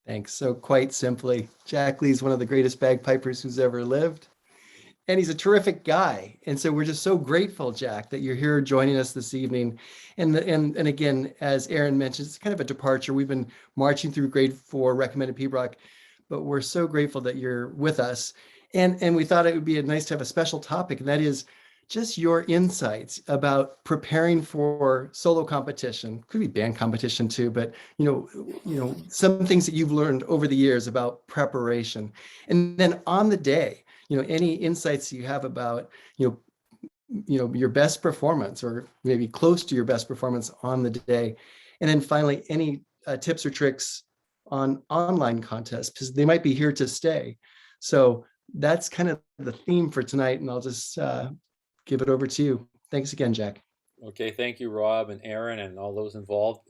Thanks. So quite simply, Jack Lee is one of the greatest bagpipers who's ever lived. And he's a terrific guy. And so we're just so grateful, Jack, that you're here joining us this evening. And again, as Aaron mentioned, it's kind of a departure. We've been marching through grade 4 recommended PBROC, but we're so grateful that you're with us. And we thought it would be nice to have a special topic, and that is just your insights about preparing for solo competition. Could be band competition too, but some things that you've learned over the years about preparation. And then on the day, any insights you have about your best performance, or maybe close to your best performance on the day. And then finally, any tips or tricks on online contests, because they might be here to stay. So that's kind of the theme for tonight, and I'll just give it over to you. Thanks again, Jack. Okay, thank you, Rob and Aaron, and all those involved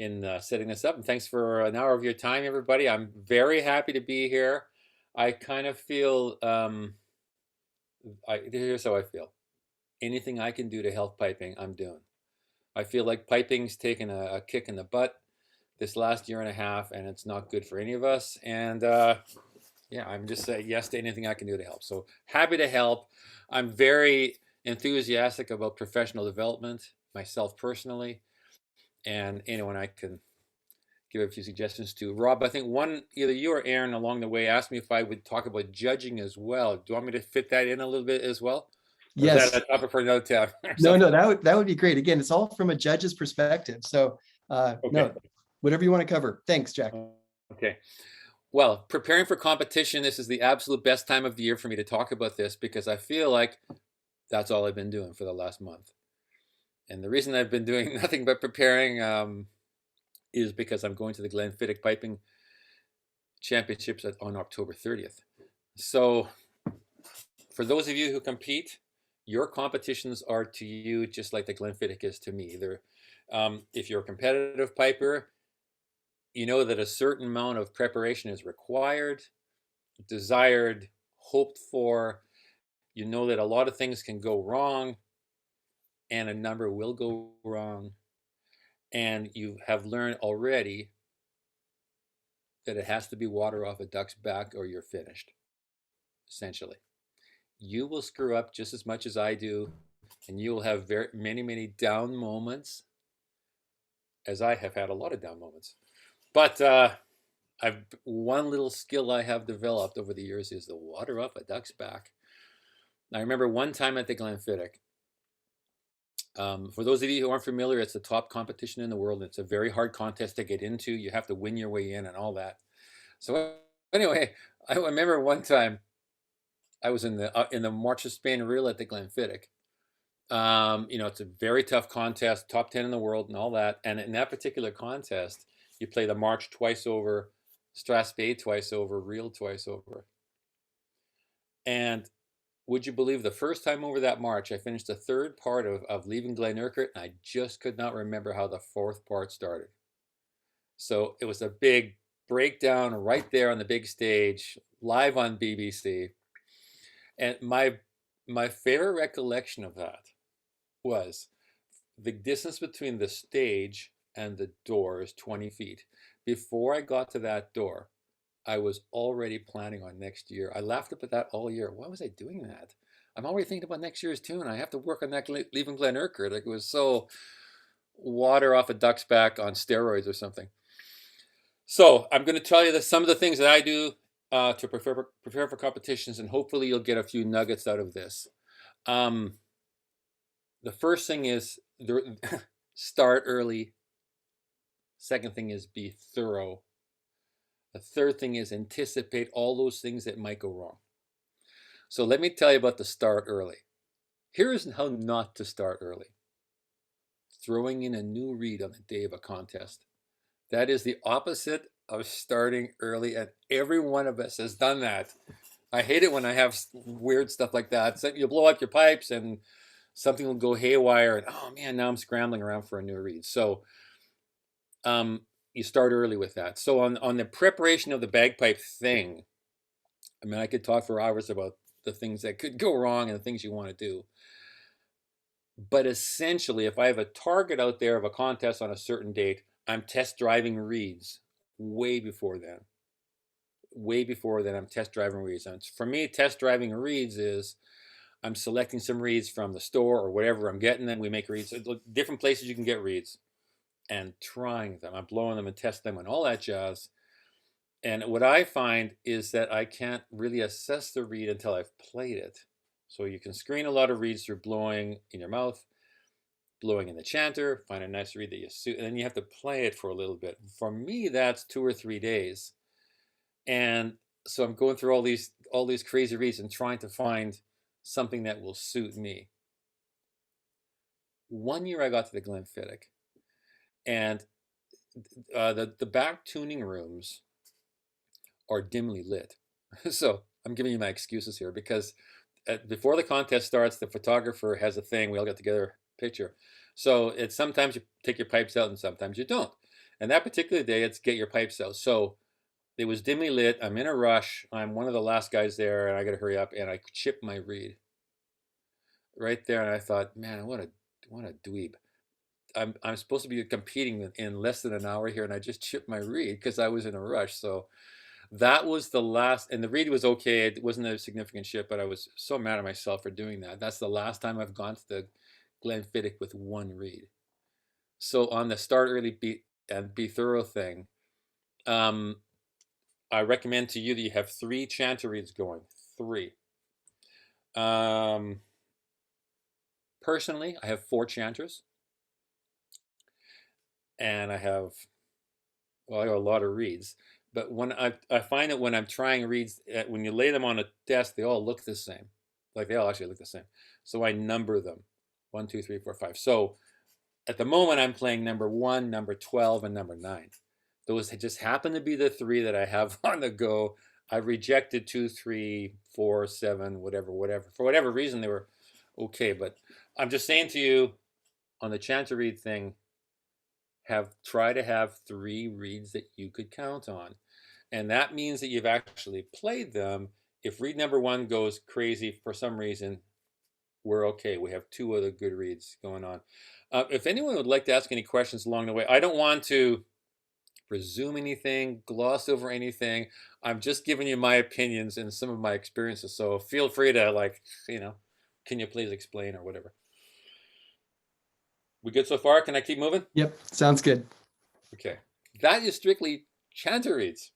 in setting this up. And thanks for an hour of your time, everybody. I'm very happy to be here. I kind of feel, here's how I feel. Anything I can do to help piping, I'm doing. I feel like piping's taken a kick in the butt this last year and a half, and it's not good for any of us. And yeah, I'm just saying yes to anything I can do to help. So happy to help. I'm very enthusiastic about professional development myself personally, and anyone I can give a few suggestions to. Rob, I think either you or Aaron along the way asked me if I would talk about judging as well. Do you want me to fit that in a little bit as well? Or is that Yes. a topic for another time or No, something? no, that would be great. Again, it's all from a judge's perspective. So Okay. no, whatever you want to cover. Thanks, Jack. Okay. Well, preparing for competition, this is the absolute best time of the year for me to talk about this because I feel like that's all I've been doing for the last month. And the reason I've been doing nothing but preparing is because I'm going to the Glenfiddich Piping Championships on October 30th. So, for those of you who compete, your competitions are to you just like the Glenfiddich is to me. If you're a competitive piper, you know that a certain amount of preparation is required, desired, hoped for. You know that a lot of things can go wrong, and a number will go wrong. And you have learned already that it has to be water off a duck's back or you're finished, essentially. You will screw up just as much as I do, and you will have many, many down moments, as I have had a lot of down moments. But I've one little skill I have developed over the years is the water off a duck's back. I remember one time at the Glenfiddich. For those of you who aren't familiar, it's the top competition in the world. It's a very hard contest to get into. You have to win your way in and all that. So anyway, I remember one time I was in the March of Spain reel at the Glenfiddich. It's a very tough contest, top 10 in the world and all that. And in that particular contest, you play the march twice over, Strathspey twice over, reel twice over. And would you believe the first time over that march, I finished the third part of Leaving Glen Urquhart, and I just could not remember how the fourth part started. So it was a big breakdown right there on the big stage, live on BBC. And my favorite recollection of that was the distance between the stage and the door is 20 feet. Before I got to that door, I was already planning on next year. I laughed up at that all year. Why was I doing that? I'm already thinking about next year's tune. I have to work on that Leaving Glen Urquhart. Like it was so water off a duck's back on steroids or something. So I'm going to tell you some of the things that I do to prepare for competitions, and hopefully you'll get a few nuggets out of this. The first thing is start early. Second thing is be thorough. The third thing is anticipate all those things that might go wrong. So let me tell you about the start early. Here's how not to start early. Throwing in a new reed on the day of a contest. That is the opposite of starting early, and every one of us has done that. I hate it when I have weird stuff like that. So you blow up your pipes and something will go haywire, and oh man, now I'm scrambling around for a new reed. So you start early with that. So on the preparation of the bagpipe thing, I mean, I could talk for hours about the things that could go wrong and the things you want to do. But essentially, if I have a target out there of a contest on a certain date, I'm test driving reeds way before then. Way before then, I'm test driving reeds. And for me, test driving reeds is I'm selecting some reeds from the store or whatever I'm getting them. We make reeds, different places you can get reeds, and trying them. I'm blowing them and testing them and all that jazz. And what I find is that I can't really assess the reed until I've played it. So you can screen a lot of reeds through blowing in your mouth, blowing in the chanter, find a nice reed that you suit, and then you have to play it for a little bit. For me, that's 2 or 3 days. And so I'm going through all these crazy reeds and trying to find something that will suit me. One year I got to the Glenfiddich, and the back tuning rooms are dimly lit. So I'm giving you my excuses here because before the contest starts, the photographer has a thing. We all get together, picture. So it's sometimes you take your pipes out and sometimes you don't. And that particular day, it's get your pipes out. So it was dimly lit. I'm in a rush. I'm one of the last guys there, and I got to hurry up. And I chipped my reed right there, and I thought, man, what a dweeb. I'm supposed to be competing in less than an hour here, and I just chipped my reed because I was in a rush. So that was the last, and the reed was okay. It wasn't a significant chip, but I was so mad at myself for doing that. That's the last time I've gone to the Glenfiddich with one reed. So on the start early be thorough thing, I recommend to you that you have 3 chanter reeds going. 3. Personally, I have 4 chanters, and I have a lot of reeds. But when I find that when I'm trying reeds, when you lay them on a desk, they all look the same. Like they all actually look the same. So I number them, 1, 2, 3, 4, 5. So at the moment, I'm playing number 1, number 12, and number 9. Those just happen to be the 3 that I have on the go. I've rejected 2, 3, 4, 7, whatever. For whatever reason, they were okay. But I'm just saying to you, on the chanter reed thing, try to have 3 reeds that you could count on. And that means that you've actually played them. If reed number 1 goes crazy for some reason, we're okay. We have 2 other good reeds going on. If anyone would like to ask any questions along the way, I don't want to presume anything, gloss over anything. I'm just giving you my opinions and some of my experiences. So feel free to can you please explain or whatever. We good so far? Can I keep moving? Yep, sounds good. Okay. That is strictly chanter reeds.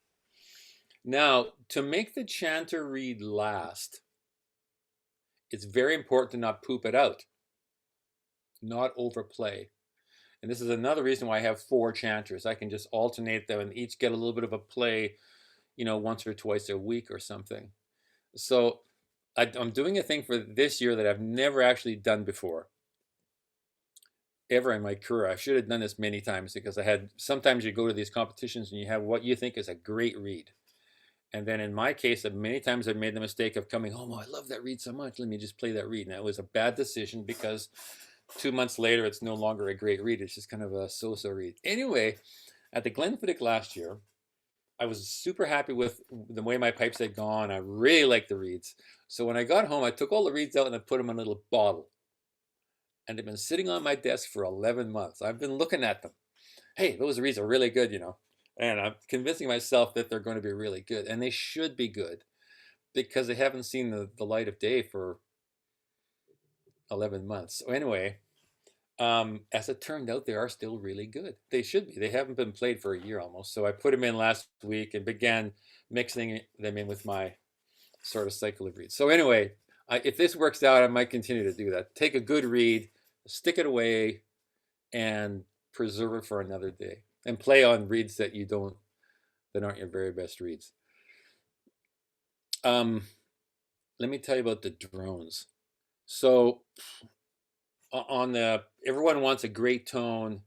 Now, to make the chanter reed last, it's very important to not poop it out, not overplay. And this is another reason why I have 4 chanters. I can just alternate them and each get a little bit of a play, once or twice a week or something. So I'm doing a thing for this year that I've never actually done before, ever in my career. I should have done this many times because sometimes you go to these competitions and you have what you think is a great reed. And then in my case, many times I've made the mistake of coming home, I love that reed so much, let me just play that reed. And that was a bad decision because 2 months later, it's no longer a great reed. It's just kind of a so-so reed. Anyway, at the Glenfiddich last year, I was super happy with the way my pipes had gone. I really liked the reeds. So when I got home, I took all the reeds out and I put them in a little bottle. And they've been sitting on my desk for 11 months. I've been looking at them. Hey, those reeds are really good, And I'm convincing myself that they're going to be really good. And they should be good because they haven't seen the light of day for 11 months. So anyway, as it turned out, they are still really good. They should be. They haven't been played for a year almost. So I put them in last week and began mixing them in with my sort of cycle of reeds. So anyway, if this works out, I might continue to do that. Take a good reed, stick it away, and preserve it for another day. And play on reeds that aren't your very best reeds. Let me tell you about the drones. So everyone wants a great tone,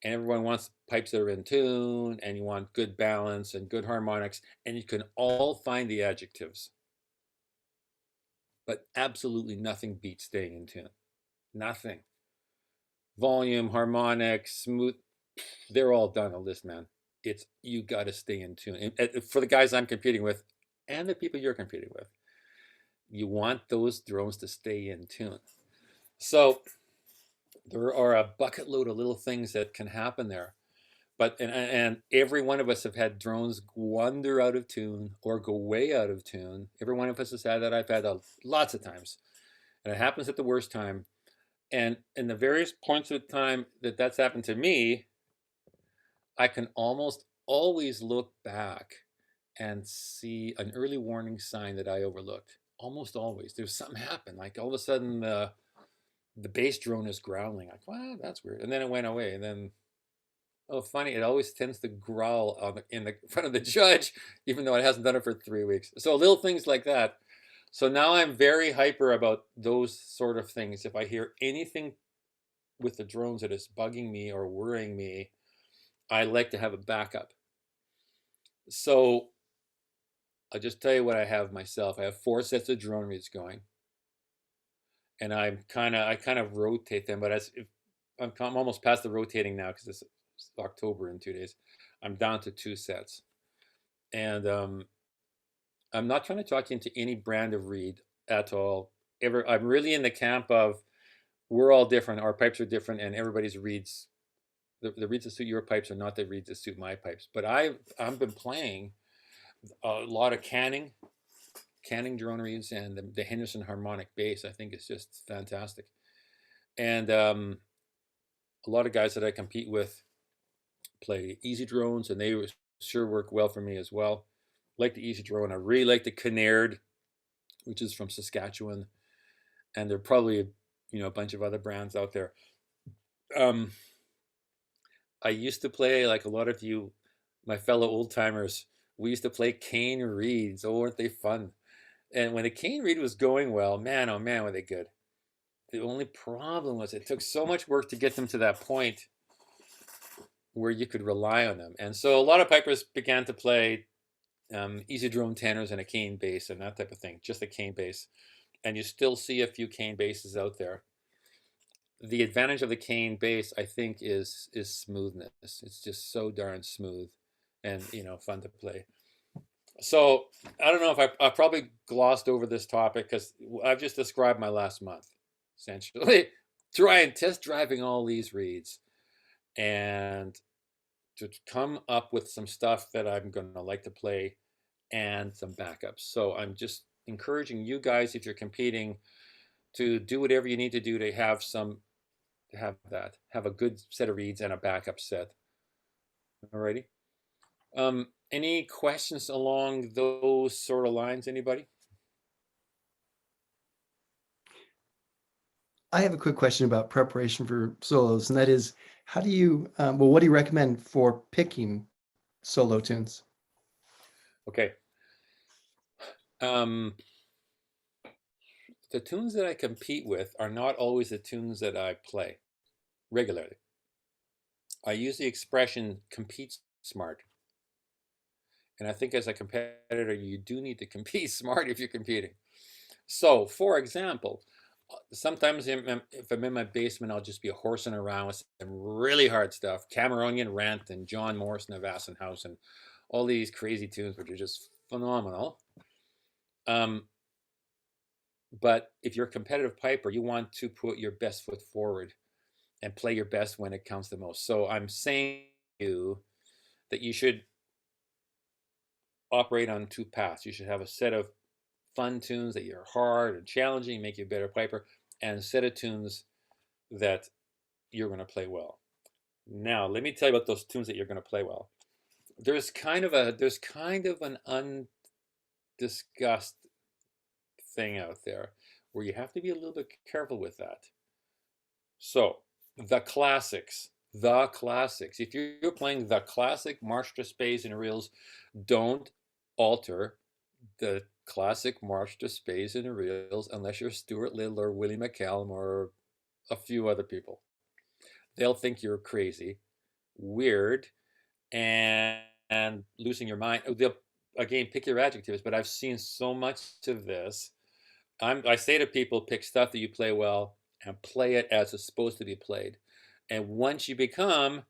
and everyone wants pipes that are in tune, and you want good balance and good harmonics, and you can all find the adjectives. But absolutely nothing beats staying in tune. Nothing. Volume, harmonics, smooth, they're all done on this, man. You got to stay in tune. And for the guys I'm competing with and the people you're competing with, you want those drones to stay in tune. So there are a bucket load of little things that can happen there. But and every one of us have had drones wander out of tune or go way out of tune. Every one of us has had that. I've had that lots of times, and it happens at the worst time. And in the various points of time that that's happened to me, I can almost always look back and see an early warning sign that I overlooked. Almost always, there's something happen. Like all of a sudden, the base drone is growling. Like, wow, that's weird. And then it went away. And then, oh, funny, it always tends to growl in the front of the judge, even though it hasn't done it for 3 weeks. So little things like that. So now I'm very hyper about those sort of things. If I hear anything with the drones that is bugging me or worrying me, I like to have a backup. So I'll just tell you what I have myself. I have 4 sets of drone reeds going, and I kind of rotate them. But I'm almost past the rotating now because it's October in 2 days. I'm down to 2 sets, and I'm not trying to talk you into any brand of reed at all. I'm really in the camp of we're all different. Our pipes are different, and everybody's reeds. The reeds that suit your pipes are not the reeds that suit my pipes. But I've been playing a lot of canning drone reeds, and the Henderson harmonic bass. I think is just fantastic. And a lot of guys that I compete with play easy drones, and they sure work well for me as well. Like the easy drone. I really like the Kinnaird, which is from Saskatchewan, and there are probably a bunch of other brands out there. I used to play, like a lot of you, my fellow old timers. We used to play cane reeds. Oh, weren't they fun? And when the cane reed was going well, man, oh man, were they good. The only problem was it took so much work to get them to that point where you could rely on them. And so a lot of pipers began to play easy drone tenors and a cane bass and that type of thing, just a cane bass. And you still see a few cane basses out there. The advantage of the cane bass, I think, is smoothness. It's just so darn smooth and fun to play. So I don't know if I probably glossed over this topic because I've just described my last month, essentially, trying test driving all these reeds and to come up with some stuff that I'm going to like to play and some backups. So I'm just encouraging you guys, if you're competing, to do whatever you need to do to have a good set of reeds and a backup set. Alrighty. Any questions along those sort of lines, anybody? I have a quick question about preparation for solos, and that is, how do you, what do you recommend for picking solo tunes? Okay. The tunes that I compete with are not always the tunes that I play regularly. I use the expression compete smart. And I think as a competitor, you do need to compete smart if you're competing. So, for example, sometimes if I'm in my basement, I'll just be horsing around with some really hard stuff. Cameronian Rant and John Morrison of Assenhouse and all these crazy tunes, which are just phenomenal. But if you're a competitive piper, you want to put your best foot forward and play your best when it counts the most. So I'm saying to you that you should operate on 2 paths. You should have a set of fun tunes that are hard and challenging, make you a better piper, and a set of tunes that you're going to play well. Now, let me tell you about those tunes that you're going to play well. There's kind of an undiscussed thing out there where you have to be a little bit careful with that. So, the classics. If you're playing the classic March to Spades and Reels, don't alter the classic March to Spades and Reels unless you're Stuart Little or Willie McCallum or a few other people. They'll think you're crazy, weird, and losing your mind. They'll, again, pick your adjectives, but I've seen so much of this. I say to people, pick stuff that you play well and play it as it's supposed to be played. And once you become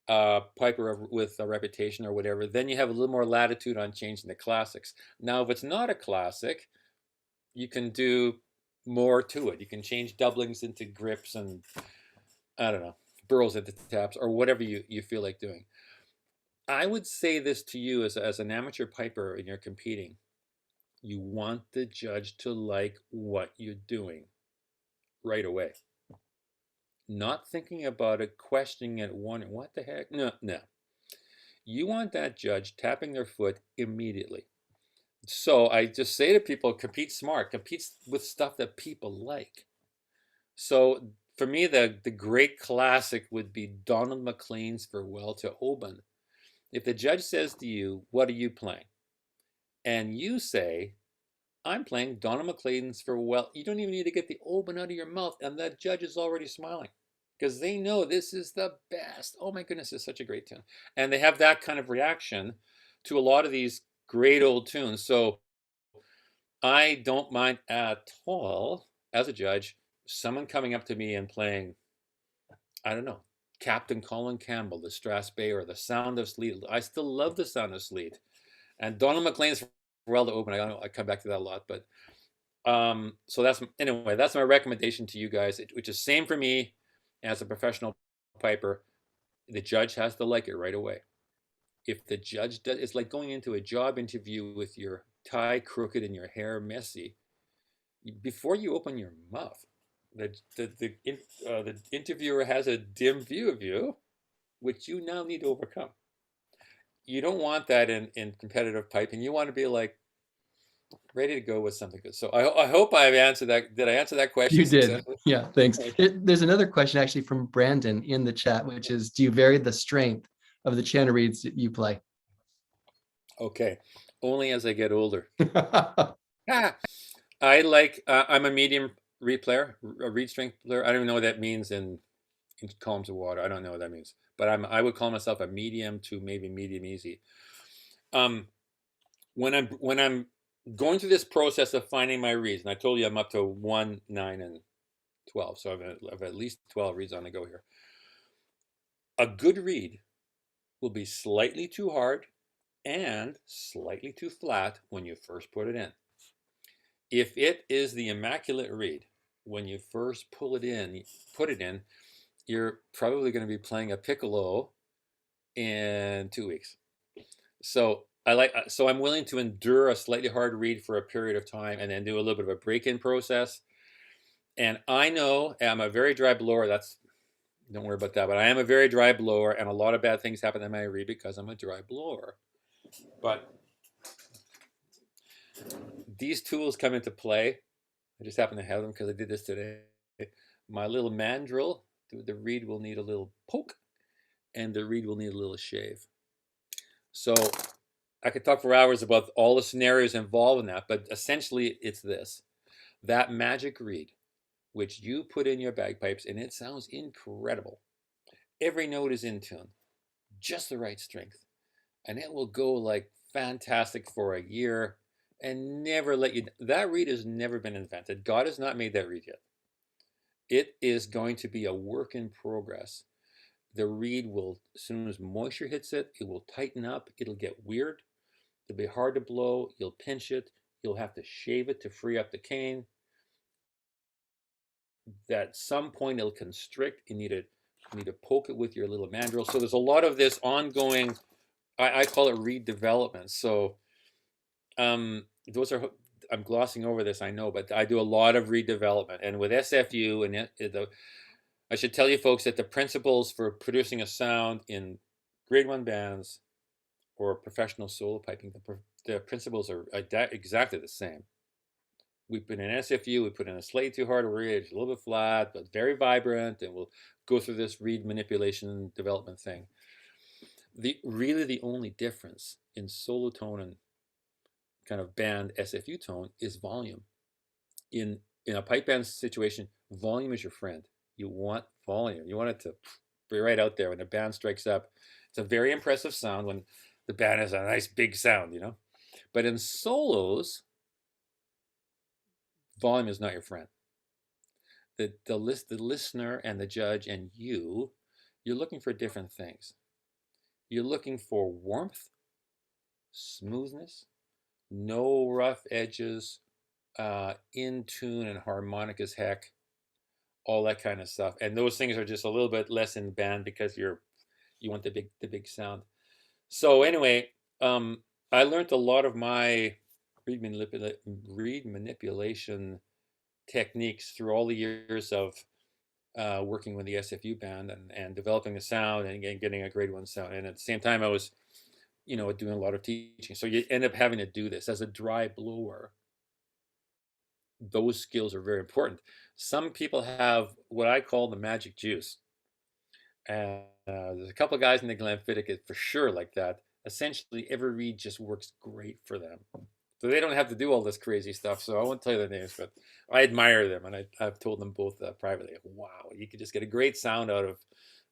a piper with a reputation or whatever, then you have a little more latitude on changing the classics. Now, if it's not a classic, you can do more to it. You can change doublings into grips and I don't know. burls at the taps, or whatever you feel like doing. I would say this to you as an amateur piper and you're competing. You want the judge to like what you're doing right away. Not thinking about it, questioning it, wondering, what the heck? No, no. You want that judge tapping their foot immediately. So I just say to people, compete smart, compete with stuff that people like. So for me, the great classic would be Donald McLean's Farewell to Oban. If the judge says to you, what are you playing? And you say, I'm playing Donald McLean's Farewell. You don't even need to get the Oban out of your mouth, and that judge is already smiling because they know this is the best. Oh my goodness, it's such a great tune. And they have that kind of reaction to a lot of these great old tunes. So I don't mind at all, as a judge, someone coming up to me and playing, I don't know, Captain Colin Campbell, the Strathspey, or the Sound of Sleet. I still love the Sound of Sleet. And Donald McLean's Farewell to Oban. I come back to that a lot, but so that's my recommendation to you guys, which is same for me as a professional piper. The judge has to like it right away. If the judge does, it's like going into a job interview with your tie crooked and your hair messy. Before you open your mouth, the interviewer has a dim view of you, which you now need to overcome. You don't want that in competitive piping. You want to be like ready to go with something good. So I hope I've answered that. Did I answer that question You did. successfully? Yeah, thanks. There's another question actually from Brandon in the chat, which is, do you vary the strength of the channel reeds that you play? Okay, only as I get older. I'm a medium reed player, a reed strength player. I don't even know what that means in columns of water. I don't know what that means, but I would call myself a medium to maybe medium easy. When I'm going through this process of finding my reeds, and I told you I'm up to 1, 9, and 12, so I've at least 12 reeds on the go here. A good reed will be slightly too hard and slightly too flat when you first put it in. If it is the immaculate reed, when you first put it in, you're probably going to be playing a piccolo in 2 weeks. So I'm willing to endure a slightly hard reed for a period of time and then do a little bit of a break-in process. And I know I'm a very dry blower. Don't worry about that. But I am a very dry blower, and a lot of bad things happen in my reed because I'm a dry blower. But these tools come into play. I just happen to have them because I did this today. My little mandrel, the reed will need a little poke, and the reed will need a little shave. So I could talk for hours about all the scenarios involved in that, but essentially it's this. That magic reed, which you put in your bagpipes, and it sounds incredible. Every note is in tune, just the right strength, and it will go like fantastic for a year and never let you. That reed has never been invented. God has not made that reed yet. It is going to be a work in progress. The reed will, as soon as moisture hits it, it will tighten up. It'll get weird. It'll be hard to blow. You'll pinch it. You'll have to shave it to free up the cane. At some point, it'll constrict. You need to poke it with your little mandrel. So there's a lot of this ongoing. I call it reed development. So those are. I'm glossing over this, I know, but I do a lot of reed development, and with SFU and I should tell you folks that the principles for producing a sound in grade 1 bands or professional solo piping, the principles are exactly the same. We put in SFU, we put in a slightly too hard a reed, a little bit flat, but very vibrant, and we'll go through this reed manipulation development thing. Really the only difference in solo tone and kind of band SFU tone is volume. In a pipe band situation, volume is your friend. You want volume. You want it to be right out there when the band strikes up. It's a very impressive sound when the band has a nice big sound, you know. But in solos, volume is not your friend. The listener and the judge and you're looking for different things. You're looking for warmth, smoothness, no rough edges, in tune and harmonic as heck. all that kind of stuff. And those things are just a little bit less in band because you want the big sound. So anyway, I learned a lot of my reed manipulation techniques through all the years of working with the SFU band and developing the sound and getting a grade 1 sound. And at the same time, I was, doing a lot of teaching. So you end up having to do this as a dry blower. Those skills are very important. Some people have what I call the magic juice. There's a couple of guys in the Glenfiddich for sure like that. Essentially, every reed just works great for them. So they don't have to do all this crazy stuff. So I won't tell you their names, but I admire them, and I've told them both privately. Wow, you could just get a great sound out of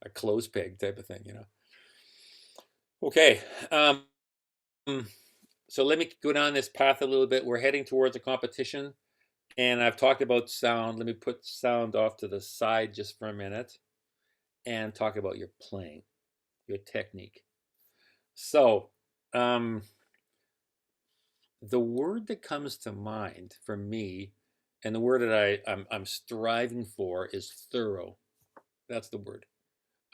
a clothes peg type of thing, Okay, so let me go down this path a little bit. We're heading towards a competition, and I've talked about sound. Let me put sound off to the side just for a minute and talk about your playing, your technique. So, the word that comes to mind for me, and the word that I'm striving for, is thorough. That's the word.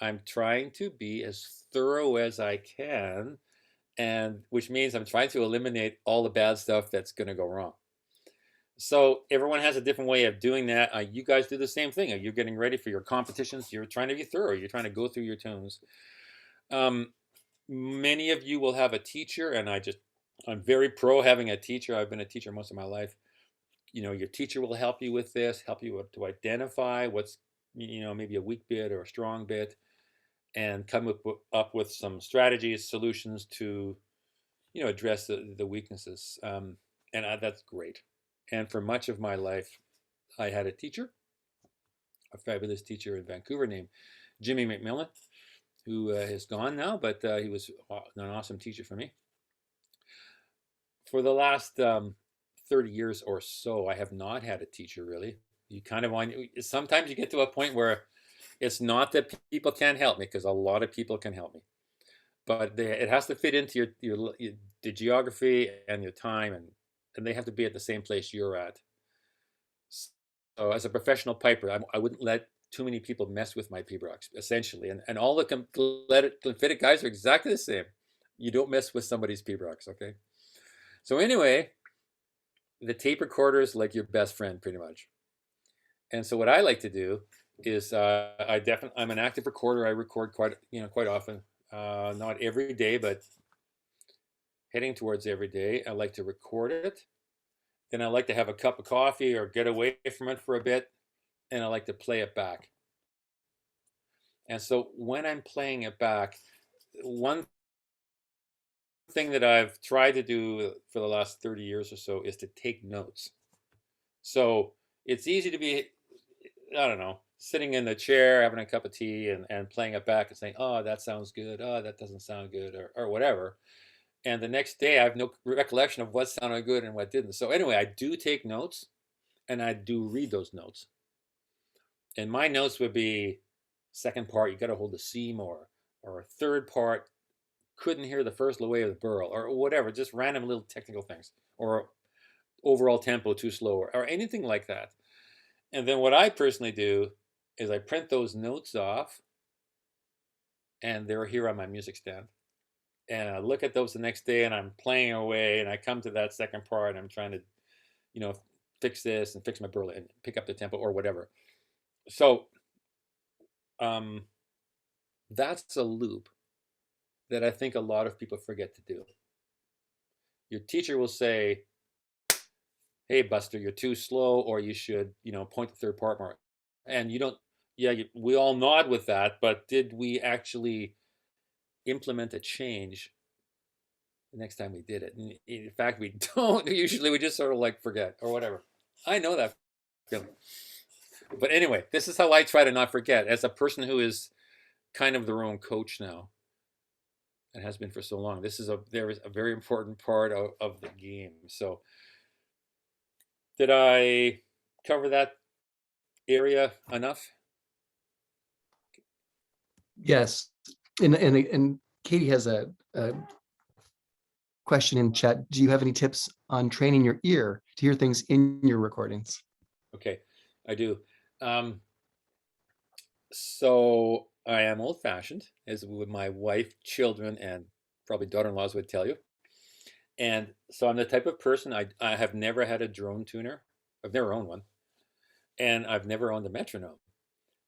I'm trying to be as thorough as I can, and which means I'm trying to eliminate all the bad stuff that's going to go wrong. So everyone has a different way of doing that. You guys do the same thing. You're getting ready for your competitions. You're trying to be thorough. You're trying to go through your tunes. Many of you will have a teacher, and I'm very pro having a teacher. I've been a teacher most of my life. Your teacher will help you with this, help you to identify what's, maybe a weak bit or a strong bit, and come up with some strategies, solutions to, address the weaknesses. That's great. And for much of my life, I had a teacher, a fabulous teacher in Vancouver named Jimmy McMillan, who is gone now, but he was an awesome teacher for me. For the last 30 years or so, I have not had a teacher, really. You kind of sometimes you get to a point where it's not that people can't help me, because a lot of people can help me, but it has to fit into the geography and your time, and they have to be at the same place you're at. So as a professional piper, I wouldn't let too many people mess with my pibrochs, essentially. And all the Glenfiddich guys are exactly the same. You don't mess with somebody's pibrochs, okay? So anyway, the tape recorder is like your best friend, pretty much. And so what I like to do is I'm an active recorder. I record quite often. Not every day, but heading towards every day. I like to record it. Then I like to have a cup of coffee or get away from it for a bit, and I like to play it back. And so when I'm playing it back, one thing that I've tried to do for the last 30 years or so is to take notes. So it's easy to be, I don't know, sitting in the chair, having a cup of tea and playing it back and saying, oh, that sounds good. Oh, that doesn't sound good, or whatever. And the next day I have no recollection of what sounded good and what didn't. So anyway, I do take notes, and I do read those notes. And my notes would be, second part, you got to hold the C more, or third part, couldn't hear the first low of the burl, or whatever, just random little technical things, or overall tempo too slow, or anything like that. And then what I personally do is I print those notes off, and they're here on my music stand. And I look at those the next day, and I'm playing away, and I come to that second part, and I'm trying to, fix this and fix my burl and pick up the tempo or whatever. So that's a loop that I think a lot of people forget to do. Your teacher will say, hey, Buster, you're too slow, or you should, point the third part more. And we all nod with that, but did we actually implement a change the next time we did it? And in fact, we don't. Usually we just sort of forget or whatever. I know that feeling. But anyway, this is how I try to not forget. As a person who is kind of their own coach now, and has been for so long, there is a very important part of the game. So did I cover that area enough? Yes. And Katie has a question in chat. Do you have any tips on training your ear to hear things in your recordings? Okay, I do. So I am old fashioned, as would my wife, children, and probably daughter-in-laws would tell you. And so I'm the type of person, I have never had a drone tuner. I've never owned one, and I've never owned a metronome.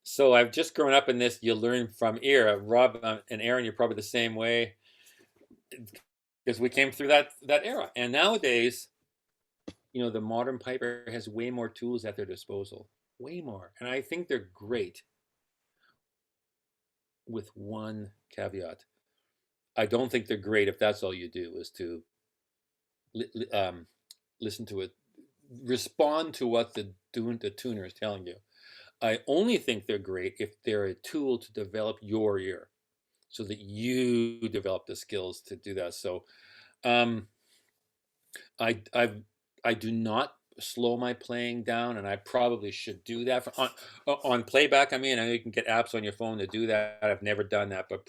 So I've just grown up in this. You learn from ear. Rob and Aaron, you're probably the same way because we came through that era. And nowadays, the modern piper has way more tools at their disposal, way more, and I think they're great. With one caveat, I don't think they're great if that's all you do is to listen to it, respond to what the tuner is telling you. I only think they're great if they're a tool to develop your ear, so that you develop the skills to do that. So, um, I do not slow my playing down, and I probably should do that on playback. I mean, I know you can get apps on your phone to do that. I've never done that, but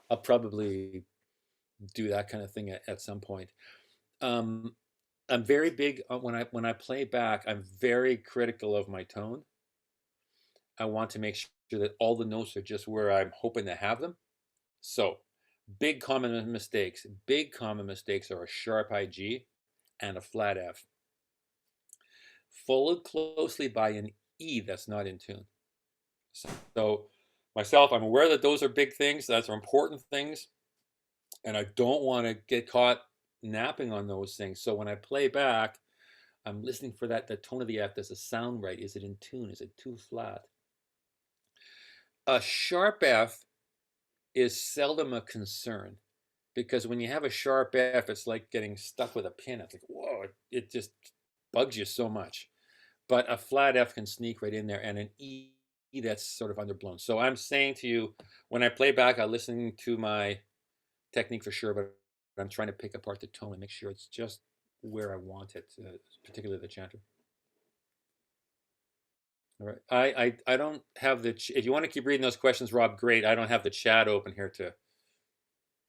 I'll probably do that kind of thing at some point. Um, I'm very big when I play back. I'm very critical of my tone. I want to make sure that all the notes are just where I'm hoping to have them. So, Big common mistakes are a sharp IG and a flat F, followed closely by an E that's not in tune. So, myself, I'm aware that those are big things. Those are important things, and I don't want to get caught napping on those things. So when I play back, I'm listening for the tone of the F. Does it sound right? Is it in tune? Is it too flat? A sharp F is seldom a concern, because when you have a sharp F, it's like getting stuck with a pin. It's like, whoa, it just bugs you so much. But a flat F can sneak right in there, and an E that's sort of underblown. So I'm saying to you, when I play back, I listen to my technique for sure, but I'm trying to pick apart the tone and make sure it's just where I want it, particularly the chanter. All right. I don't have if you want to keep reading those questions, Rob, great. I don't have the chat open here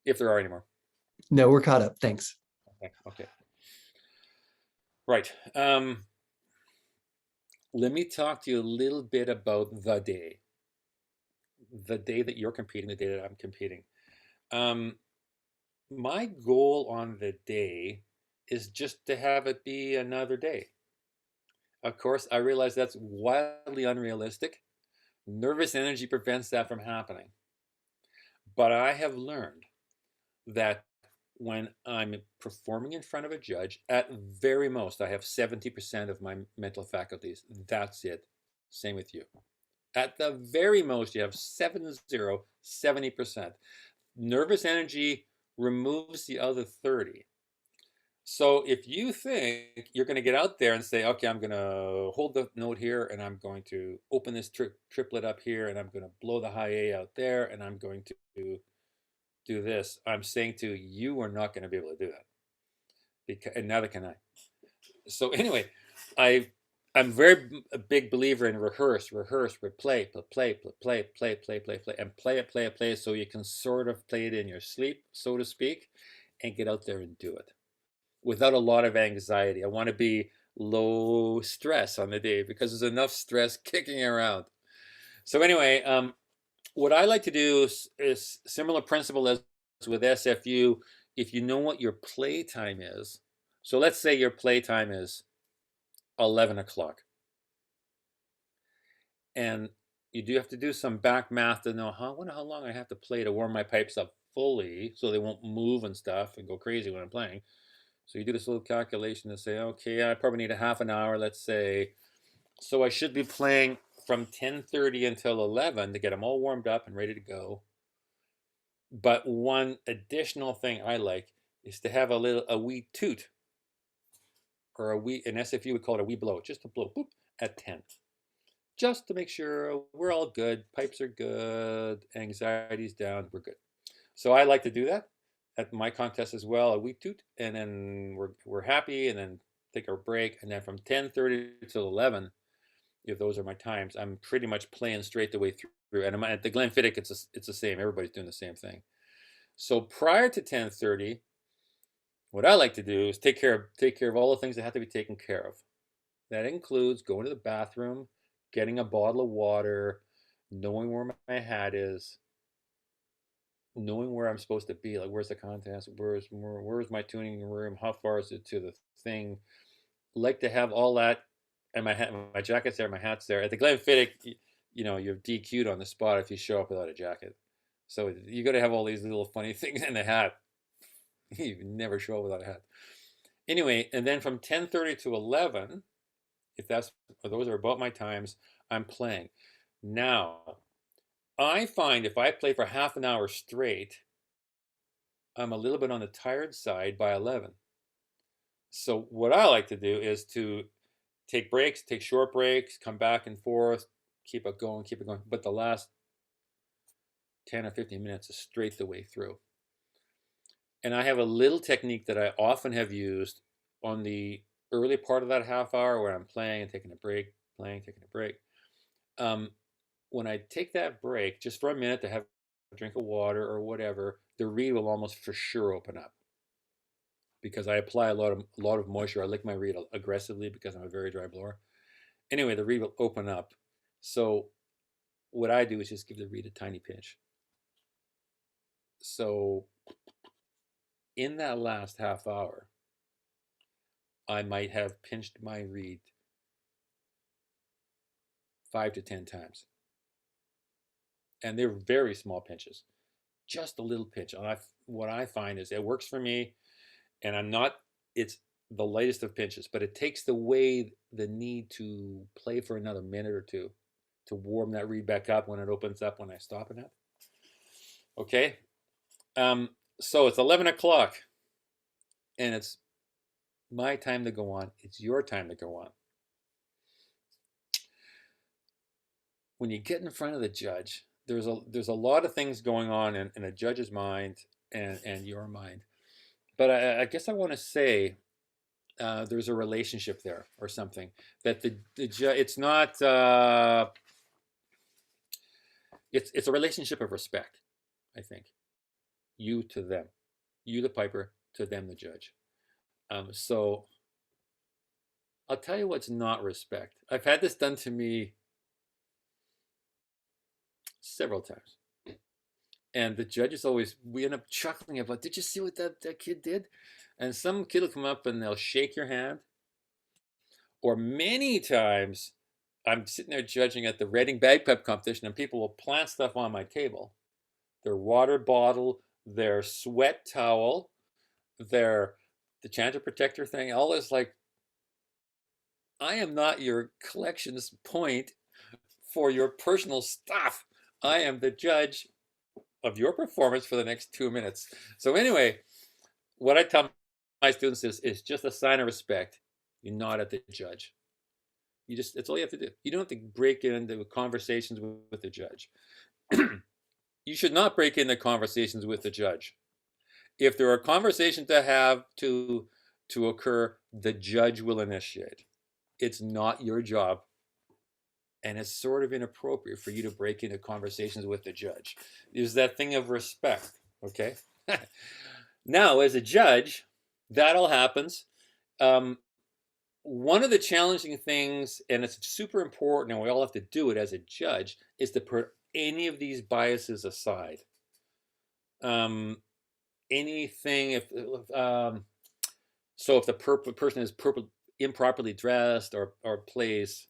if there are any more. No, we're caught up. Thanks. Okay. Right. Let me talk to you a little bit about the day that you're competing, the day that I'm competing. My goal on the day is just to have it be another day. Of course, I realize that's wildly unrealistic. Nervous energy prevents that from happening. But I have learned that when I'm performing in front of a judge, at very most, I have 70% of my mental faculties. That's it. Same with you. At the very most, you have 70%. Nervous energy removes the other 30. So if you think you're going to get out there and say, okay, I'm going to hold the note here, and I'm going to open this triplet up here, and I'm going to blow the high A out there, and I'm going to do this, I'm saying to you, you are not going to be able to do that. And neither can I. So anyway, I'm a big believer in rehearse, play, and play it so you can sort of play it in your sleep, so to speak, and get out there and do it without a lot of anxiety. I want to be low stress on the day because there's enough stress kicking around. So anyway, what I like to do is similar principle as with SFU. If you know what your play time is, so let's say your play time is 11 o'clock, and you do have to do some back math to know I wonder how long I have to play to warm my pipes up fully so they won't move and stuff and go crazy when I'm playing. So you do this little calculation and say, okay, I probably need a half an hour, let's say. So I should be playing from 10:30 until 11 to get them all warmed up and ready to go. But one additional thing I like is to have a wee toot, or an SFU would call it a wee blow, just a blow, boop, at 10. Just to make sure we're all good, pipes are good, anxiety's down, we're good. So I like to do that at my contest as well, a wee toot, and then we're happy, and then take our break, and then from 10:30 till 11, if those are my times, I'm pretty much playing straight the way through. And at the Glenfiddich, it's the same. Everybody's doing the same thing. So prior to 10:30, what I like to do is take care of all the things that have to be taken care of. That includes going to the bathroom, getting a bottle of water, knowing where my hat is, knowing where I'm supposed to be, like where's the contest, where's my tuning room, how far is it to the thing. Like to have all that, and my jacket's there, my hat's there. At the Glenfiddich, you're DQ'd on the spot if you show up without a jacket. So you got to have all these little funny things in the hat. You never show up without a hat. Anyway, and then from 10:30 to 11, if those are about my times, I'm playing. Now, I find if I play for half an hour straight, I'm a little bit on the tired side by 11. So what I like to do is to take breaks, take short breaks, come back and forth, keep it going, keep it going. But the last 10 or 15 minutes is straight the way through. And I have a little technique that I often have used on the early part of that half hour where I'm playing and taking a break, playing, taking a break. When I take that break, just for a minute to have a drink of water or whatever, the reed will almost for sure open up because I apply a lot of moisture. I lick my reed aggressively because I'm a very dry blower. Anyway, the reed will open up. So what I do is just give the reed a tiny pinch. So in that last half hour, I might have pinched my reed 5 to 10 times. And they're very small pinches, just a little pinch. And what I find is it works for me, and it's the lightest of pinches, but it takes away the need to play for another minute or two to warm that reed back up when it opens up when I stop it. Okay. So it's 11 o'clock and it's my time to go on. It's your time to go on. When you get in front of the judge, there's a lot of things going on in a judge's mind and your mind. But I guess I want to say there's a relationship there or something that the judge. It's not. It's a relationship of respect. I think you to them, you the piper to them the judge. So I'll tell you what's not respect. I've had this done to me several times. And the judges we end up chuckling about, did you see what that kid did? And some kid will come up and they'll shake your hand. Or many times, I'm sitting there judging at the Reading Bagpipe competition and people will plant stuff on my table. Their water bottle, their sweat towel, the chanter protector thing, all is like, I am not your collections point for your personal stuff. I am the judge of your performance for the next 2 minutes. So anyway, what I tell my students is just a sign of respect. You nod at the judge. It's all you have to do. You don't have to break into conversations with the judge. You should not break into conversations with the judge. If there are conversations to have to occur, the judge will initiate. It's not your job. And it's sort of inappropriate for you to break into conversations with the judge. There's that thing of respect, okay? Now, as a judge, that all happens. One of the challenging things, and it's super important, and we all have to do it as a judge, is to put any of these biases aside. Anything, if the person is improperly dressed or plays,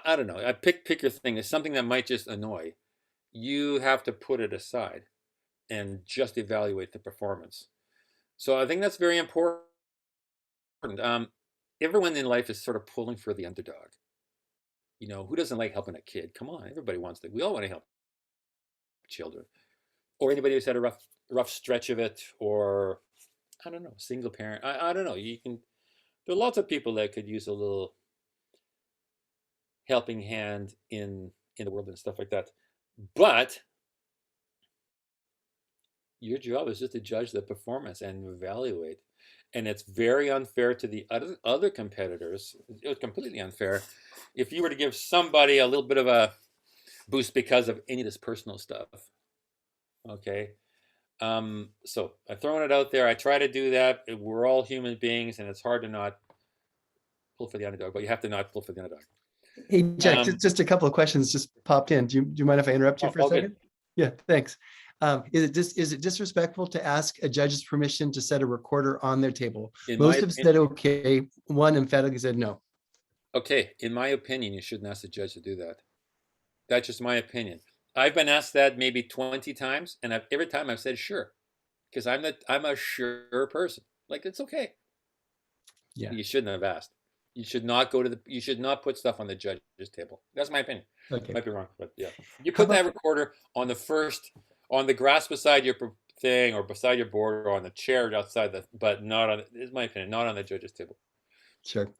I don't know. I pick your thing. It's something that might just annoy. You have to put it aside and just evaluate the performance. So I think that's very important. Everyone in life is sort of pulling for the underdog. Who doesn't like helping a kid? Come on, everybody wants to. We all want to help children, or anybody who's had a rough stretch of it, or I don't know, single parent. I don't know. There are lots of people that could use a little helping hand in the world and stuff like that. But your job is just to judge the performance and evaluate. And it's very unfair to the other competitors. It was completely unfair if you were to give somebody a little bit of a boost because of any of this personal stuff. Okay. So I'm throwing it out there. I try to do that. We're all human beings, and it's hard to not pull for the underdog, but you have to not pull for the underdog. Hey, Jack, Um, just a couple of questions just popped in. Do you mind if I interrupt you for a all good. second? Yeah, thanks. Is it disrespectful to ask a judge's permission to set a recorder on their table? In my Most have opinion, said okay. One emphatically said no. okay, in my opinion, you shouldn't ask the judge to do that. That's just my opinion. I've been asked that maybe 20 times, and every time I've said sure, because I'm a sure person. Like it's okay. Yeah. You shouldn't have asked. You should not go to the. You should not put stuff on the judge's table. That's my opinion. Okay. Might be wrong, but yeah, you How put that about recorder on the first, on the grass beside your thing, or beside your board, or on the chair outside the, but not on. Is my opinion, not on the judge's table. sure?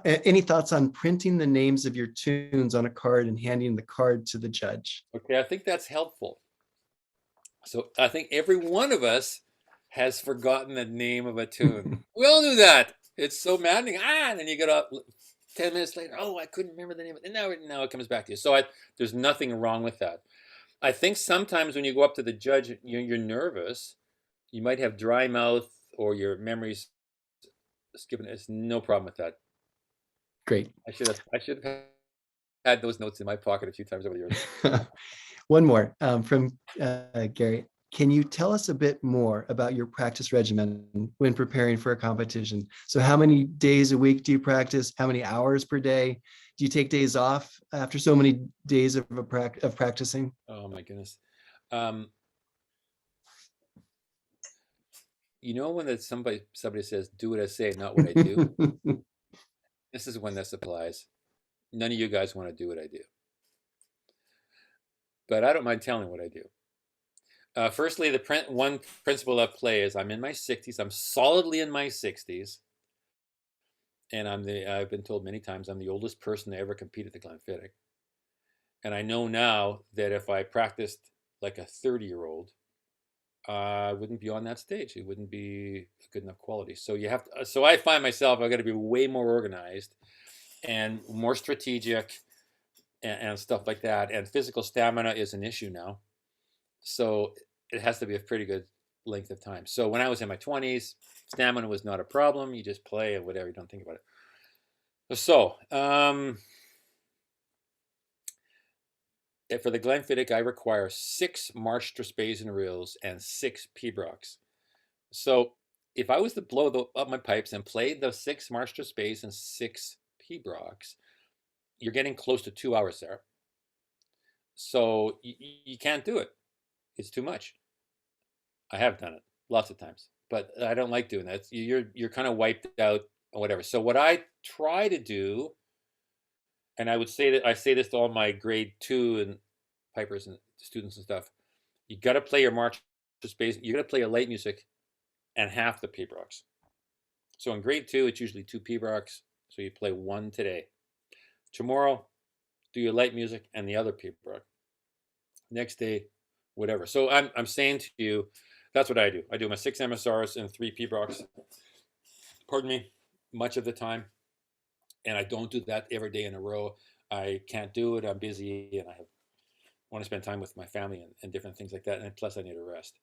Any thoughts on printing the names of your tunes on a card and handing the card to the judge? Okay, I think that's helpful. So I think every one of us has forgotten the name of a tune. We all do that. It's so maddening. And then you get up 10 minutes later. Oh, I couldn't remember the name. And now it comes back to you. So there's nothing wrong with that. I think sometimes when you go up to the judge, you're nervous. You might have dry mouth or your memory's skipping. It's no problem with that. Great. I should have had those notes in my pocket a few times over the years. One more from Gary. Can you tell us a bit more about your practice regimen when preparing for a competition? So how many days a week do you practice? How many hours per day? Do you take days off after so many days of practicing? Oh my goodness. Um, you know when somebody says, "Do what I say, not what I do." This is when this applies. None of you guys want to do what I do, but I don't mind telling what I do. Firstly, one principle at play is I'm in my 60s. I'm solidly in my 60s, and I've been told many times I'm the oldest person to ever compete at the Glenfiddich. And I know now that if I practiced like a 30-year-old, I wouldn't be on that stage. It wouldn't be a good enough quality. So you have to. So I find myself I've got to be way more organized and more strategic and stuff like that. And physical stamina is an issue now. So it has to be a pretty good length of time. So when I was in my 20s, stamina was not a problem. You just play and whatever, you don't think about it. So for the Glenfiddich, I require 6 Marshtra Spades and reels and 6 Pibrochs. So if I was to blow up my pipes and play the 6 Marshtra Spades and 6 Pibrochs, you're getting close to 2 hours there. So you can't do it. It's too much. I have done it lots of times, but I don't like doing that. You're kind of wiped out or whatever. So what I try to do, and I say this to all my grade 2 and pipers and students and stuff, you got to play your march space. You got to play your light music and half the pibrochs. So in grade 2, it's usually 2 pibrochs. So you play 1 today. Tomorrow, do your light music and the other pibroch. Next day, whatever. So I'm saying to you, that's what I do. I do my 6 MSRs and 3 pibrochs. Pardon me, much of the time, and I don't do that every day in a row. I can't do it. I'm busy, and I want to spend time with my family and different things like that. And plus, I need a rest.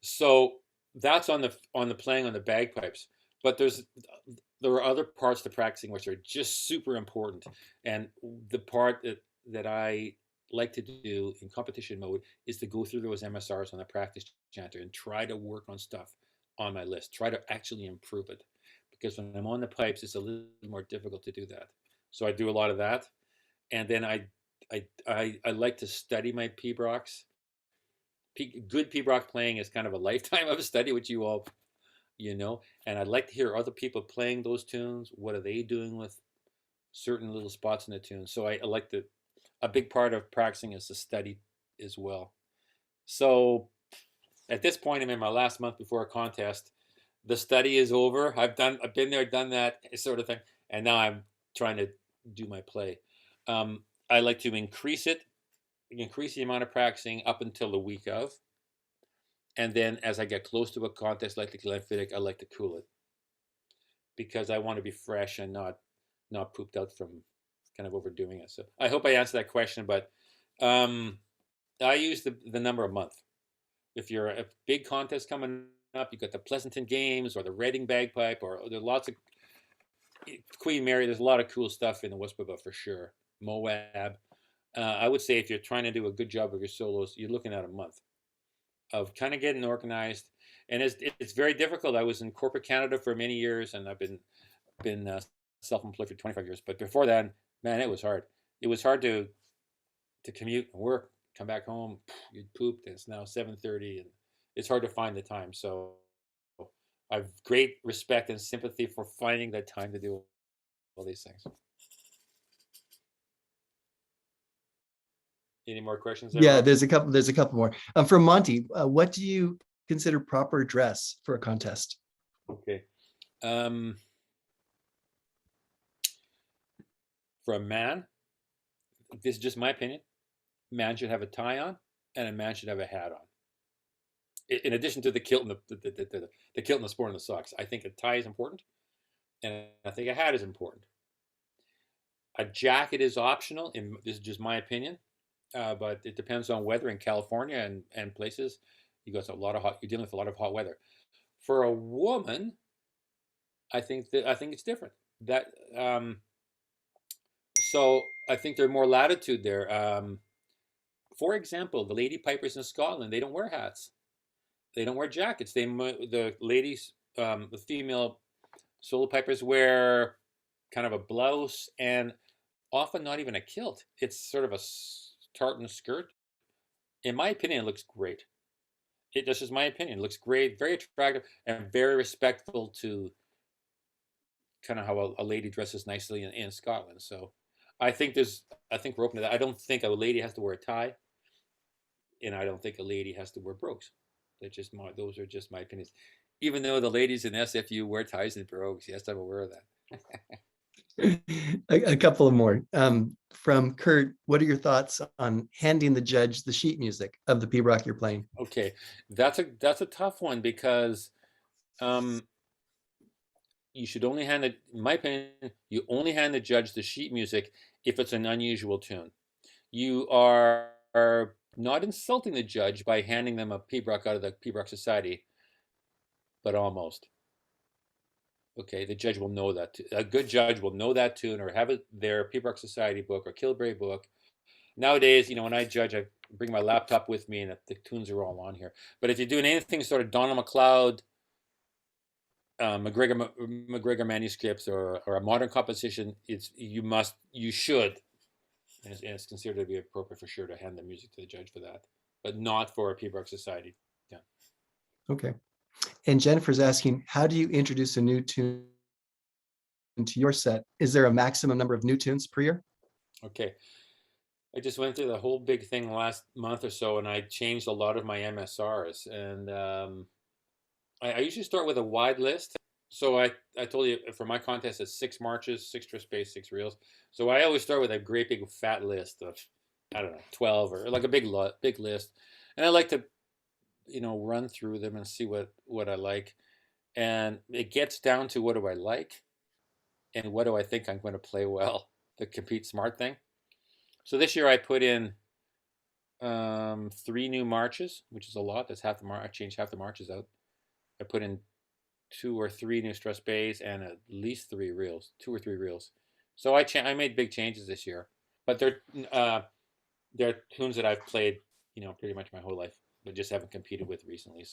So that's on the playing on the bagpipes. But there are other parts to practicing which are just super important. And the part that I like to do in competition mode is to go through those MSRs on the practice chanter and try to work on stuff on my list. Try to actually improve it, because when I'm on the pipes, it's a little more difficult to do that. So I do a lot of that, and then I like to study my pibrochs. Good pibroch playing is kind of a lifetime of a study, which you all and I'd like to hear other people playing those tunes. What are they doing with certain little spots in the tune? So I like a big part of practicing is to study as well. So at this point, I'm in my last month before a contest. The study is over. I've been there, done that sort of thing, and now I'm trying to do my play. I like to increase the amount of practicing up until the week of, and then as I get close to a contest like the Glenfiddich, I like to cool it, because I want to be fresh and not pooped out from kind of overdoing it. So I hope I answered that question, but I use the number a month. If you're a big contest coming up, you got the Pleasanton Games or the Reading Bagpipe, or there are lots of Queen Mary. There's a lot of cool stuff in the Whisperville for sure. Moab. I would say if you're trying to do a good job of your solos, you're looking at a month of kind of getting organized, and it's very difficult. I was in corporate Canada for many years, and I've been self-employed for 25 years. But before then, man, it was hard. It was hard to commute and work, come back home. You'd pooped, and it's now 7:30, and it's hard to find the time. So I've great respect and sympathy for finding that time to do all these things. Any more questions there, Yeah, Rob? there's a couple more. From Monty, what do you consider proper dress for a contest? Okay. For a man, this is just my opinion. Man should have a tie on, and a man should have a hat on. In addition to the kilt and the kilt and the sport and the socks, I think a tie is important, and I think a hat is important. A jacket is optional. This is just my opinion, but it depends on weather in California and places. You got a lot of hot. You're dealing with a lot of hot weather. For a woman, I think it's different. That so I think there's more latitude there. For example, the lady pipers in Scotland, they don't wear hats. They don't wear jackets. The ladies, the female solo pipers wear kind of a blouse and often not even a kilt. It's sort of a tartan skirt. In my opinion, it looks great. This is my opinion. It looks great, very attractive, and very respectful to kind of how a lady dresses nicely in Scotland. So I think we're open to that. I don't think a lady has to wear a tie, and I don't think a lady has to wear brogues. Those are just my opinions. Even though the ladies in SFU wear ties and brogues, yes, I'm aware of that. A couple more. From Kurt, what are your thoughts on handing the judge the sheet music of the pibroch you're playing? Okay, that's a tough one because you should only hand it. In my opinion, you only hand the judge the sheet music if it's an unusual tune. You are not insulting the judge by handing them a pibroch out of the Pibroch Society, but almost. Okay, the judge will know that. A good judge will know that tune or have it their Pibroch Society book or Kilbrae book. Nowadays, when I judge, I bring my laptop with me and the tunes are all on here. But if you're doing anything sort of Donald MacLeod, McGregor manuscripts or a modern composition, you should, and it's considered to be appropriate for sure to hand the music to the judge for that, but not for a Pibroch Society. Yeah. Okay. And Jennifer's asking, how do you introduce a new tune into your set? Is there a maximum number of new tunes per year? Okay. I just went through the whole big thing last month or so, and I changed a lot of my MSRs. And I usually start with a wide list. So I told you for my contest, it's 6 marches, 6 tristes, 6 reels. So I always start with a great big fat list of, I don't know, 12 or like a big list. And I like to, run through them and see what I like. And it gets down to what do I like and what do I think I'm going to play well, the compete smart thing. So this year I put in 3 new marches, which is a lot. That's half the I changed half the marches out. I put in 2 or 3 new stress bass and at least 3 reels, 2 or 3 reels. So I made big changes this year, but they're tunes that I've played, pretty much my whole life, but just haven't competed with recently.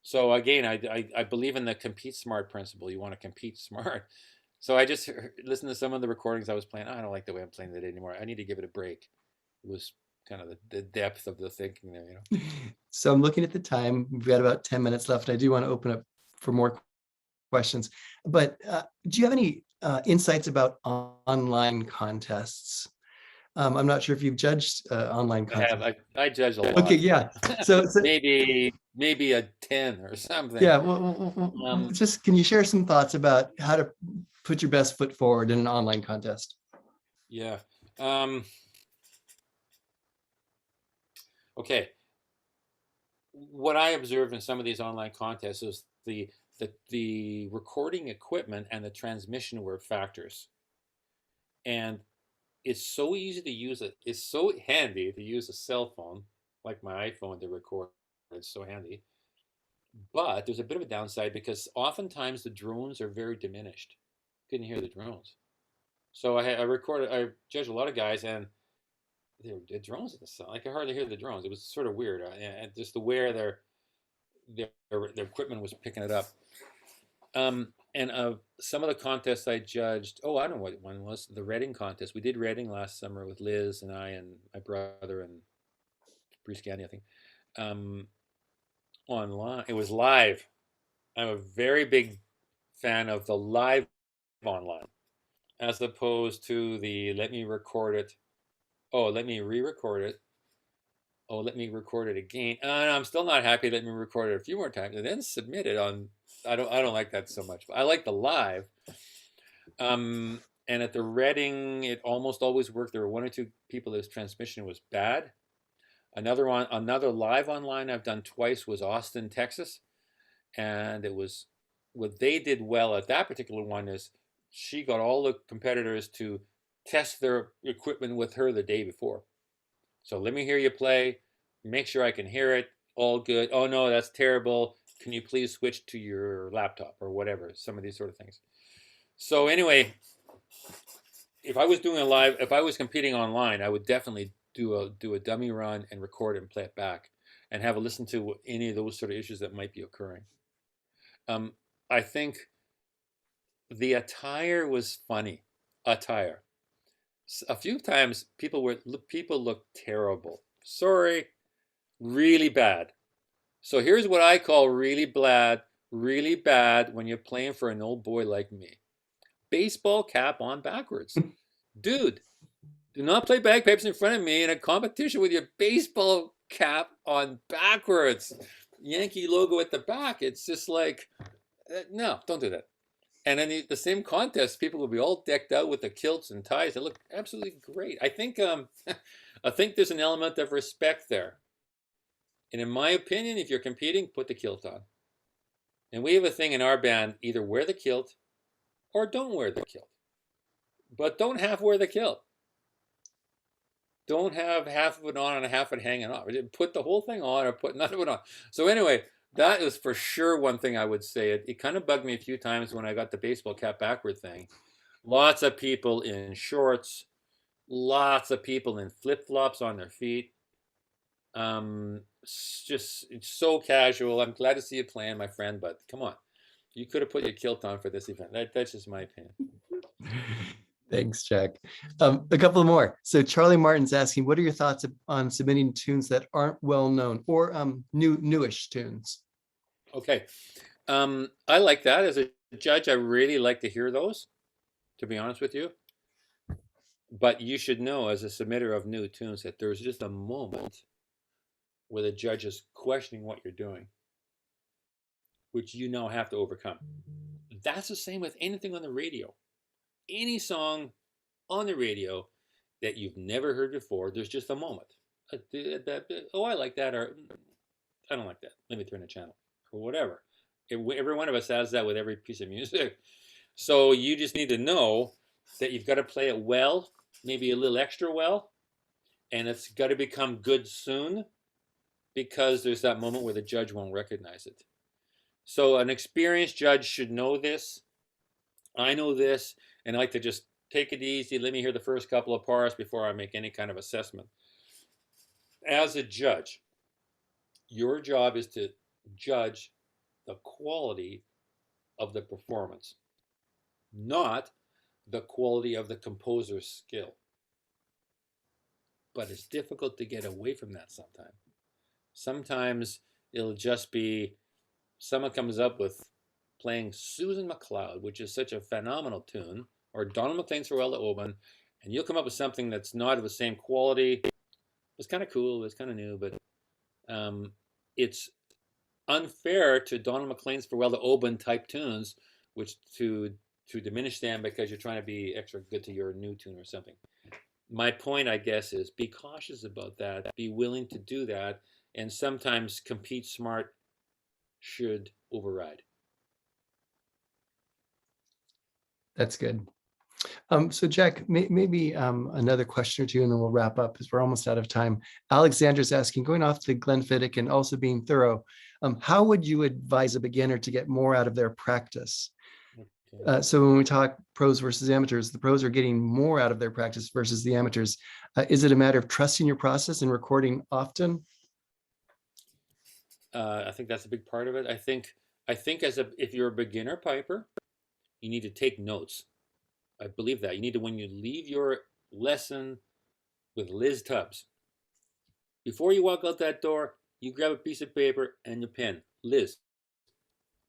So again, I believe in the compete smart principle. You want to compete smart. So I just listened to some of the recordings I was playing. I don't like the way I'm playing it anymore. I need to give it a break. It was kind of the depth of the thinking there. So I'm looking at the time. We've got about 10 minutes left. I do want to open up for more questions. But do you have any insights about online contests? I'm not sure if you've judged online contests. I judge a lot. Okay, yeah. So maybe a 10 or something. Yeah. Just can you share some thoughts about how to put your best foot forward in an online contest? Yeah. Okay. What I observed in some of these online contests is the recording equipment and the transmission were factors. And it's so easy to use it. It's so handy to use a cell phone, like my iPhone, to record. It's so handy. But there's a bit of a downside because oftentimes the drones are very diminished. Couldn't hear the drones. So I judged a lot of guys, and the drones in the sound. Like I hardly hear the drones. It was sort of weird, and just the way their equipment was picking it up. And some of the contests I judged. Oh, I don't know what one was. The Reading contest. We did Reading last summer with Liz and I and my brother and Bruce Gandy, I think. Um, Online, it was live. I'm a very big fan of the live online, as opposed to the let me record it. Oh, let me re-record it. Oh, let me record it again. And I'm still not happy. Let me record it a few more times and then submit it on. I don't like that so much. I like the live. And at the Reading, it almost always worked. There were one or two people whose transmission was bad. Another live online I've done twice was Austin, Texas, and it was what they did well at that particular one is she got all the competitors to test their equipment with her the day before. So let me hear you play, make sure I can hear it, all good. Oh no, that's terrible. Can you please switch to your laptop or whatever? Some of these sort of things. So anyway, if I was competing online, I would definitely do a dummy run and record it and play it back, and have a listen to any of those sort of issues that might be occurring. Um, I think the attire was funny. Attire. A few times people looked terrible. Sorry, really bad. So here's what I call really bad when you're playing for an old boy like me. Baseball cap on backwards. Dude, do not play bagpipes in front of me in a competition with your baseball cap on backwards. Yankee logo at the back. It's just like, no, don't do that. And in the same contest, people will be all decked out with the kilts and ties. They look absolutely great. I think I think there's an element of respect there. And in my opinion, if you're competing, put the kilt on. And we have a thing in our band: either wear the kilt or don't wear the kilt. But don't half wear the kilt. Don't have half of it on and half of it hanging off. Put the whole thing on or put none of it on. So anyway, that is for sure one thing I would say. It kind of bugged me a few times when I got the baseball cap backward thing. Lots of people in shorts, lots of people in flip-flops on their feet. It's so casual. I'm glad to see you playing, my friend, but come on. You could have put your kilt on for this event. That's just my opinion. Thanks, Jack. A couple more. So Charlie Martin's asking, what are your thoughts on submitting tunes that aren't well known or newish tunes? Okay. I like that. As a judge, I really like to hear those, to be honest with you. But you should know, as a submitter of new tunes, that there's just a moment where the judge is questioning what you're doing, which you now have to overcome. That's the same with anything on the radio. Any song on the radio that you've never heard before, there's just a moment. Oh, I like that, or I don't like that. Let me turn the channel, or whatever. Every one of us has that with every piece of music. So you just need to know that you've got to play it well, maybe a little extra well, and it's got to become good soon, because there's that moment where the judge won't recognize it. So an experienced judge should know this. I know this, and I like to just take it easy. Let me hear the first couple of parts before I make any kind of assessment. As a judge, your job is to judge the quality of the performance, not the quality of the composer's skill. But it's difficult to get away from that sometimes. Sometimes it'll just be someone comes up with playing Susan MacLeod, which is such a phenomenal tune, or Donald McLean's Farewell to Oban, and you'll come up with something that's not of the same quality. It's kind of cool, it's kind of new, but it's unfair to Donald McLean's Farewell to Oban type tunes, which to diminish them because you're trying to be extra good to your new tune or something. My point, I guess, is be cautious about that. Be willing to do that, and sometimes compete smart should override. That's good. So Jack, maybe another question or two, and then we'll wrap up because we're almost out of time. Alexander's asking, going off the Glenfiddich and also being thorough, how would you advise a beginner to get more out of their practice? So when we talk pros versus amateurs, the pros are getting more out of their practice versus the amateurs. Is it a matter of trusting your process and recording often? I think that's a big part of it. I think if you're a beginner piper, you need to take notes. I believe that you need to, when you leave your lesson with Liz Tubbs, before you walk out that door, you grab a piece of paper and your pen. Liz,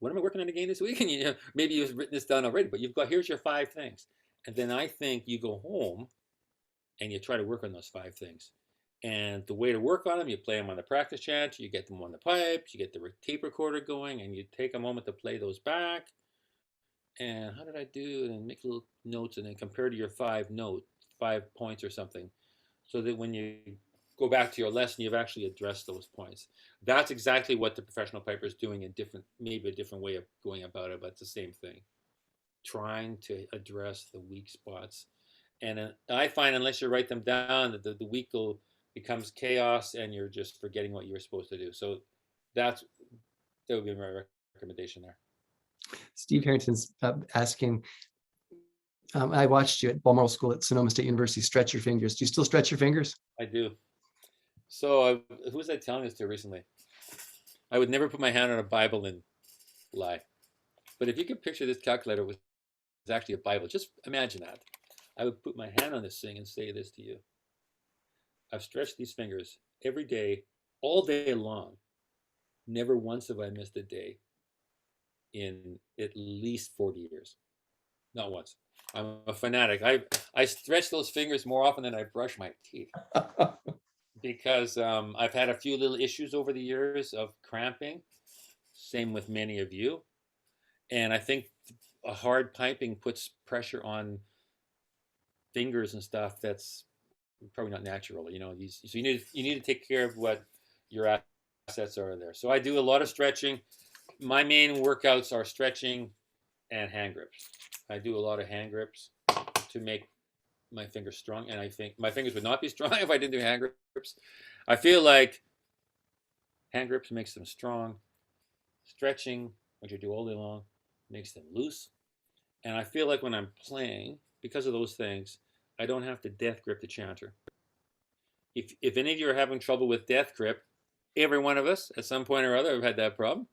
what am I working on again this week? And maybe you've written this down already, but here's your 5 things. And then I think you go home and you try to work on those 5 things. And the way to work on them, you play them on the practice chant, you get them on the pipes, you get the tape recorder going, and you take a moment to play those back. And how did I do? And make little notes, and then compare to your 5 points or something, so that when you go back to your lesson, you've actually addressed those points. That's exactly what the professional piper is doing in maybe a different way of going about it, but it's the same thing. Trying to address the weak spots. And I find unless you write them down, the week becomes chaos and you're just forgetting what you were supposed to do. So that would be my recommendation there. Steve Harrington's asking, I watched you at Balmoral School at Sonoma State University stretch your fingers. Do you still stretch your fingers? I do. So who was I telling this to recently? I would never put my hand on a Bible and lie. But if you could picture this calculator was actually a Bible, just imagine that. I would put my hand on this thing and say this to you. I've stretched these fingers every day, all day long. Never once have I missed a day in at least 40 years. Not once. I'm a fanatic. I stretch those fingers more often than I brush my teeth. Because I've had a few little issues over the years of cramping. Same with many of you. And I think a hard piping puts pressure on fingers and stuff that's probably not natural. So you need to take care of what your assets are there. So I do a lot of stretching. My main workouts are stretching and hand grips. I do a lot of hand grips to make my fingers strong, and I think my fingers would not be strong if I didn't do hand grips. I feel like hand grips makes them strong. Stretching, which I do all day long, makes them loose. And I feel like when I'm playing, because of those things, I don't have to death grip the chanter. If any of you are having trouble with death grip, every one of us at some point or other have had that problem.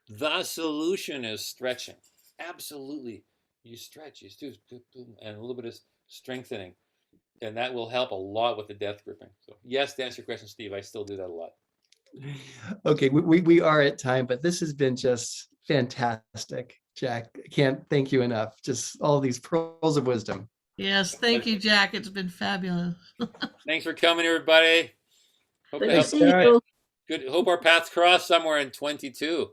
The solution is stretching. Absolutely. You stretch, you do, and a little bit of strengthening. And that will help a lot with the death gripping. So yes, to answer your question, Steve, I still do that a lot. Okay, we are at time, but this has been just fantastic, Jack. I can't thank you enough. Just all these pearls of wisdom. Yes, thank you, Jack. It's been fabulous. Thanks for coming, everybody. Good to see you. Good. Hope our paths cross somewhere in 22.